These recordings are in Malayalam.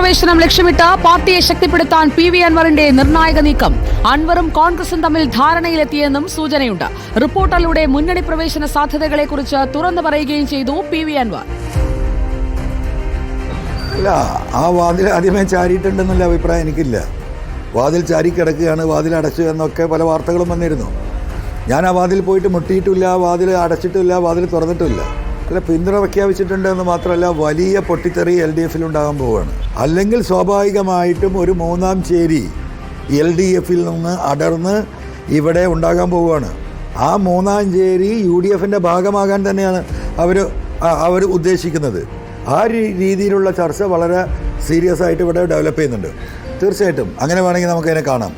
പ്രവേശനം ലക്ഷ്യമിട്ട് പാർട്ടിയെ ശക്തിപ്പെടുത്താൻ PV അൻവറിന്റെ നിർണായക നീക്കം. അൻവറും കോൺഗ്രസും തമ്മിൽ ധാരണയിലെത്തിയെന്നും സൂചനയുണ്ട്. റിപ്പോർട്ടിലൂടെ മുന്നണി പ്രവേശന സാധ്യതകളെക്കുറിച്ച് തുറന്നു പറയുകയും ചെയ്തു PV അൻവർ. അല്ല, ആ വാതിൽ ആദ്യമേ ചാരിയിട്ടുണ്ടെന്നുള്ള അഭിപ്രായം എനിക്കില്ല. വാതിൽ ചാരിക്കിടക്കുകയാണ്, വാതിൽ അടച്ചു എന്നൊക്കെ പല വാർത്തകളും വന്നിരുന്നു. ഞാൻ ആ വാതിൽ പോയിട്ട് മുട്ടിയിട്ടില്ല, വാതിൽ അടച്ചിട്ടില്ല, വാതിൽ തുറന്നിട്ടില്ല. അല്ല, പിന്തുണ പ്രഖ്യാപിച്ചിട്ടുണ്ടെന്ന് മാത്രമല്ല, വലിയ പൊട്ടിത്തെറി LDF-ൽ ഉണ്ടാകാൻ പോവുകയാണ്. അല്ലെങ്കിൽ സ്വാഭാവികമായിട്ടും ഒരു മൂന്നാം ചേരി LDF-ൽ നിന്ന് അടർന്ന് ഇവിടെ ഉണ്ടാകാൻ പോവുകയാണ്. ആ മൂന്നാം ചേരി UDF-ൻ്റെ ഭാഗമാകാൻ തന്നെയാണ് അവർ ഉദ്ദേശിക്കുന്നത്. ആ രീതിയിലുള്ള ചർച്ച വളരെ സീരിയസ് ആയിട്ട് ഇവിടെ ഡെവലപ്പ് ചെയ്യുന്നുണ്ട്. തീർച്ചയായിട്ടും അങ്ങനെ വേണമെങ്കിൽ നമുക്കതിനെ കാണാം.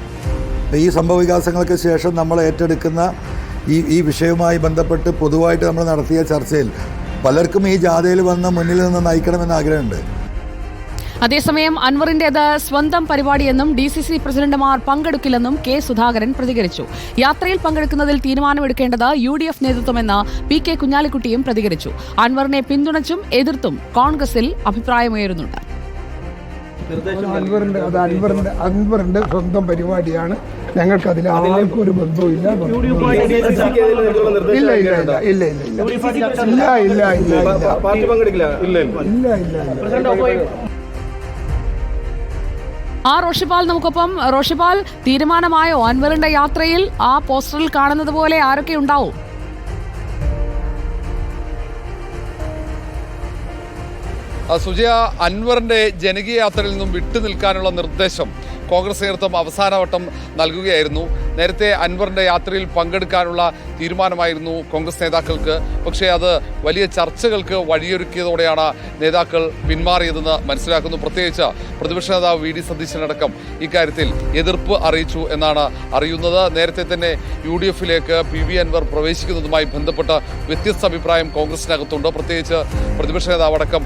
ഈ സംഭവ വികാസങ്ങൾക്ക് ശേഷം നമ്മൾ ഏറ്റെടുക്കുന്ന ഈ വിഷയവുമായി ബന്ധപ്പെട്ട് പൊതുവായിട്ട് നമ്മൾ നടത്തിയ ചർച്ചയിൽ പലർക്കും ഈ ജാഥയിൽ വന്ന് മുന്നിൽ നിന്ന് നയിക്കണമെന്ന് ആഗ്രഹമുണ്ട്. അതേസമയം അൻവറിന്റേത് സ്വന്തം പരിപാടിയെന്നും DCC പ്രസിഡന്റുമാർ പങ്കെടുക്കില്ലെന്നും K സുധാകരൻ പ്രതികരിച്ചു. യാത്രയിൽ പങ്കെടുക്കുന്നതിൽ തീരുമാനമെടുക്കേണ്ടത് UDF നേതൃത്വമെന്ന് PK കുഞ്ഞാലിക്കുട്ടിയും പ്രതികരിച്ചു. അൻവറിനെ പിന്തുണച്ചും എതിർത്തും കോൺഗ്രസിൽ അഭിപ്രായമുയരുന്നുണ്ട്. അൻവറിന്റെ സ്വന്തം പരിപാടിയാണ്. ഞങ്ങൾക്ക് അതിൽ ആർക്കും ഒരു ബന്ധവുമില്ല. റോഷിപാൽ നമുക്കൊപ്പം. റോഷിപാൽ, തീരുമാനമായോ അൻവറിന്റെ യാത്രയിൽ? ആ പോസ്റ്ററിൽ കാണുന്നത് പോലെ ആരൊക്കെ ഉണ്ടാവും? സുജയ, അൻവറിന്റെ ജനകീയ യാത്രയിൽ നിന്നും വിട്ടുനിൽക്കാനുള്ള നിർദ്ദേശം കോൺഗ്രസ് നേതൃത്വം അവസാനവട്ടം നൽകുകയായിരുന്നു. നേരത്തെ അൻവറിന്റെ യാത്രയിൽ പങ്കെടുക്കാനുള്ള തീരുമാനമായിരുന്നു കോൺഗ്രസ് നേതാക്കൾക്ക്. പക്ഷേ അത് വലിയ ചർച്ചകൾക്ക് വഴിയൊരുക്കിയതോടെയാണ് നേതാക്കൾ പിന്മാറിയതെന്ന് മനസ്സിലാക്കുന്നു. പ്രത്യേകിച്ച് പ്രതിപക്ഷ നേതാവ് VD സതീശനടക്കം ഇക്കാര്യത്തിൽ എതിർപ്പ് അറിയിച്ചു എന്നാണ് അറിയുന്നത്. നേരത്തെ തന്നെ UDF-ലേക്ക് PV അൻവർ പ്രവേശിക്കുന്നതുമായി ബന്ധപ്പെട്ട വ്യത്യസ്ത അഭിപ്രായം കോൺഗ്രസിനകത്തുണ്ട്. പ്രത്യേകിച്ച് പ്രതിപക്ഷ നേതാവ് അടക്കം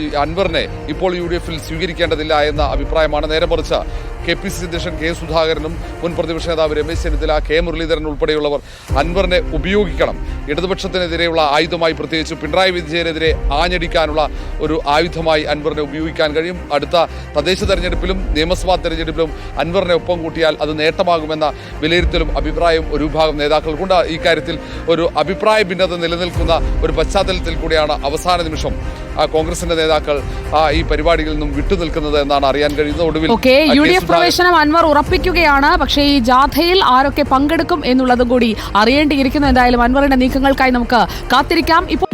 ഈ അൻവറിനെ ഇപ്പോൾ UDF-ൽ സ്വീകരിക്കേണ്ടതില്ല എന്ന അഭിപ്രായമാണ്. നേരെ മറിച്ച് KPCC അധ്യക്ഷൻ K സുധാകരനും മുൻ പ്രതിപക്ഷ നേതാവ് രമേശ് ചെന്നിത്തല, K മുരളീധരൻ ഉൾപ്പെടെയുള്ളവർ അൻവറിനെ ഉപയോഗിക്കണം, ഇടതുപക്ഷത്തിനെതിരെയുള്ള ആയുധമായി, പ്രത്യേകിച്ച് പിണറായി വിജയനെതിരെ ആഞ്ഞടിക്കാനുള്ള ഒരു ആയുധമായി അൻവറിനെ ഉപയോഗിക്കാൻ കഴിയും. അടുത്ത തദ്ദേശ തെരഞ്ഞെടുപ്പിലും നിയമസഭാ തെരഞ്ഞെടുപ്പിലും അൻവറിനെ ഒപ്പം കൂട്ടിയാൽ അത് നേട്ടമാകുമെന്ന വിലയിരുത്തലും അഭിപ്രായവും ഒരു വിഭാഗം നേതാക്കൾക്കുണ്ട്. ഈ കാര്യത്തിൽ ഒരു അഭിപ്രായ ഭിന്നത നിലനിൽക്കുന്ന ഒരു പശ്ചാത്തലത്തിൽ കൂടിയാണ് അവസാന നിമിഷം കോൺഗ്രസിന്റെ നേതാക്കൾ ഈ പരിപാടിയിൽ നിന്നും വിട്ടുനിൽക്കുന്നത് എന്നാണ് അറിയാൻ കഴിയുന്നത്. ഒടുവിൽ UDF പ്രവേശനം അൻവർ ഉറപ്പിക്കുകയാണ്. പക്ഷേ ഈ ജാഥയിൽ ആരൊക്കെ പങ്കെടുക്കും എന്നുള്ളതും കൂടി അറിയേണ്ടിയിരിക്കുന്നു. എന്തായാലും അൻവറിന്റെ നീക്കങ്ങൾക്കായി നമുക്ക് കാത്തിരിക്കാം. ഇപ്പോൾ